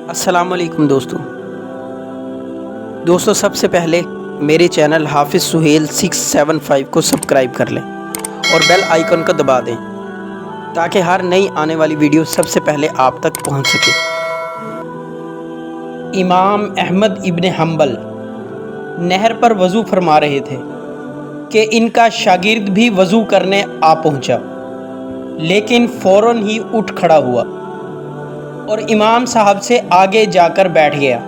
السلام علیکم دوستو سب سے پہلے میرے چینل حافظ سہیل 675 کو سبسکرائب کر لیں اور بیل آئیکن کو دبا دیں تاکہ ہر نئی آنے والی ویڈیو سب سے پہلے آپ تک پہنچ سکے۔ امام احمد ابن حنبل نہر پر وضو فرما رہے تھے کہ ان کا شاگرد بھی وضو کرنے آ پہنچا، لیکن فوراً ہی اٹھ کھڑا ہوا اور امام صاحب سے آگے جا کر بیٹھ گیا۔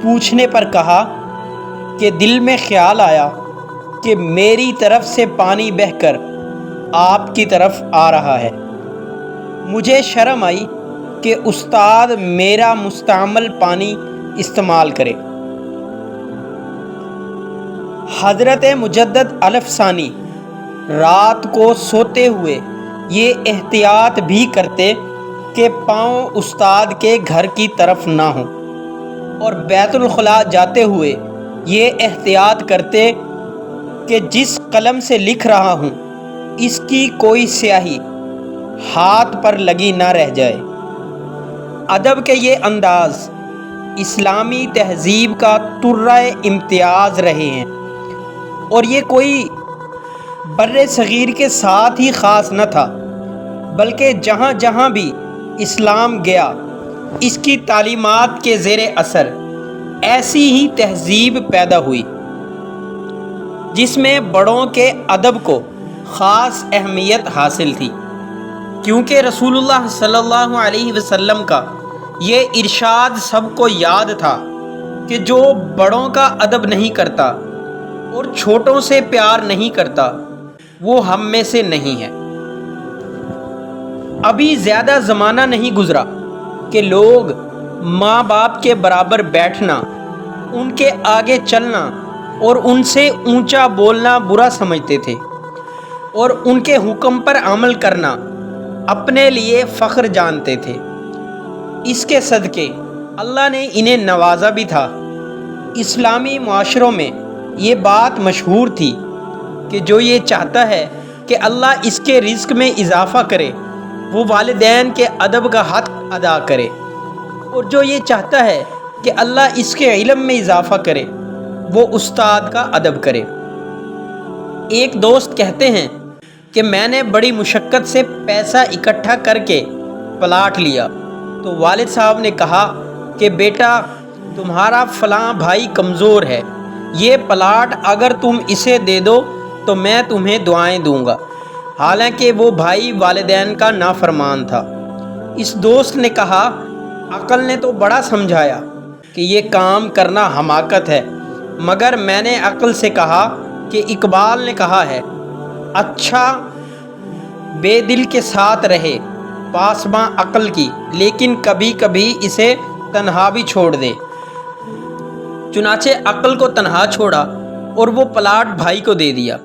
پوچھنے پر کہا کہ دل میں خیال آیا کہ میری طرف سے پانی بہہ کر آپ کی طرف آ رہا ہے۔ مجھے شرم آئی کہ استاد میرا مستعمل پانی استعمال کرے۔ حضرت مجدد الف ثانی رات کو سوتے ہوئے یہ احتیاط بھی کرتے کہ پاؤں استاد کے گھر کی طرف نہ ہوں، اور بیت الخلاء جاتے ہوئے یہ احتیاط کرتے کہ جس قلم سے لکھ رہا ہوں اس کی کوئی سیاہی ہاتھ پر لگی نہ رہ جائے۔ ادب کے یہ انداز اسلامی تہذیب کا ترہ امتیاز رہے ہیں، اور یہ کوئی بر صغیر کے ساتھ ہی خاص نہ تھا، بلکہ جہاں جہاں بھی اسلام گیا اس کی تعلیمات کے زیر اثر ایسی ہی تہذیب پیدا ہوئی جس میں بڑوں کے ادب کو خاص اہمیت حاصل تھی، کیونکہ رسول اللہ صلی اللہ علیہ وسلم کا یہ ارشاد سب کو یاد تھا کہ جو بڑوں کا ادب نہیں کرتا اور چھوٹوں سے پیار نہیں کرتا وہ ہم میں سے نہیں ہے۔ ابھی زیادہ زمانہ نہیں گزرا کہ لوگ ماں باپ کے برابر بیٹھنا، ان کے آگے چلنا اور ان سے اونچا بولنا برا سمجھتے تھے، اور ان کے حکم پر عمل کرنا اپنے لیے فخر جانتے تھے۔ اس کے صدقے اللہ نے انہیں نوازا بھی تھا۔ اسلامی معاشروں میں یہ بات مشہور تھی کہ جو یہ چاہتا ہے کہ اللہ اس کے رزق میں اضافہ کرے وہ والدین کے ادب کا حق ادا کرے، اور جو یہ چاہتا ہے کہ اللہ اس کے علم میں اضافہ کرے وہ استاد کا ادب کرے۔ ایک دوست کہتے ہیں کہ میں نے بڑی مشقت سے پیسہ اکٹھا کر کے پلاٹ لیا، تو والد صاحب نے کہا کہ بیٹا تمہارا فلاں بھائی کمزور ہے، یہ پلاٹ اگر تم اسے دے دو تو میں تمہیں دعائیں دوں گا، حالانکہ وہ بھائی والدین کا نافرمان تھا۔ اس دوست نے کہا عقل نے تو بڑا سمجھایا کہ یہ کام کرنا حماقت ہے، مگر میں نے عقل سے کہا کہ اقبال نے کہا ہے اچھا بے دل کے ساتھ رہے پاسباں عقل کی، لیکن کبھی کبھی اسے تنہا بھی چھوڑ دے۔ چنانچہ عقل کو تنہا چھوڑا اور وہ پلاٹ بھائی کو دے دیا۔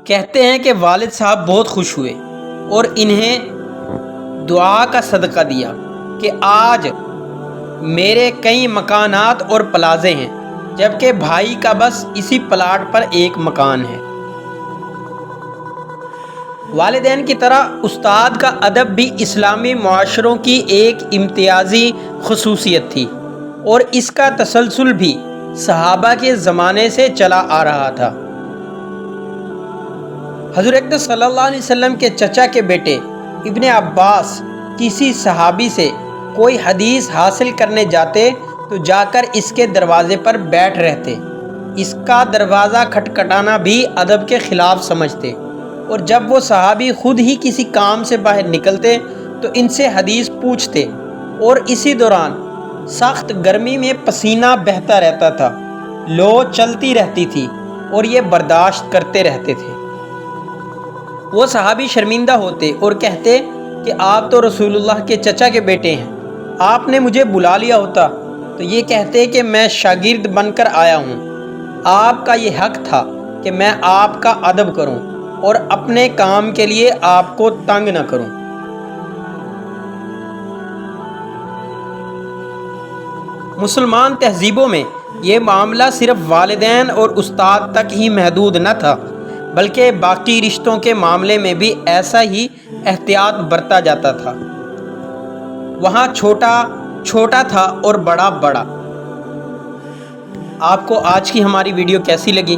کہتے ہیں کہ والد صاحب بہت خوش ہوئے اور انہیں دعا کا صدقہ دیا کہ آج میرے کئی مکانات اور پلازے ہیں، جبکہ بھائی کا بس اسی پلاٹ پر ایک مکان ہے۔ والدین کی طرح استاد کا ادب بھی اسلامی معاشروں کی ایک امتیازی خصوصیت تھی، اور اس کا تسلسل بھی صحابہ کے زمانے سے چلا آ رہا تھا۔ حضرت صلی اللہ علیہ وسلم کے چچا کے بیٹے ابن عباس کسی صحابی سے کوئی حدیث حاصل کرنے جاتے تو جا کر اس کے دروازے پر بیٹھ رہتے، اس کا دروازہ کھٹکھٹانا بھی ادب کے خلاف سمجھتے، اور جب وہ صحابی خود ہی کسی کام سے باہر نکلتے تو ان سے حدیث پوچھتے، اور اسی دوران سخت گرمی میں پسینہ بہتا رہتا تھا، لو چلتی رہتی تھی، اور یہ برداشت کرتے رہتے تھے۔ وہ صحابی شرمندہ ہوتے اور کہتے کہ آپ تو رسول اللہ کے چچا کے بیٹے ہیں، آپ نے مجھے بلا لیا ہوتا۔ تو یہ کہتے کہ میں شاگرد بن کر آیا ہوں، آپ کا یہ حق تھا کہ میں آپ کا ادب کروں اور اپنے کام کے لیے آپ کو تنگ نہ کروں۔ مسلمان تہذیبوں میں یہ معاملہ صرف والدین اور استاد تک ہی محدود نہ تھا، بلکہ باقی رشتوں کے معاملے میں بھی ایسا ہی احتیاط برتا جاتا تھا۔ وہاں چھوٹا چھوٹا تھا اور بڑا بڑا۔ آپ کو آج کی ہماری ویڈیو کیسی لگی؟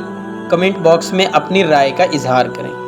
کمنٹ باکس میں اپنی رائے کا اظہار کریں۔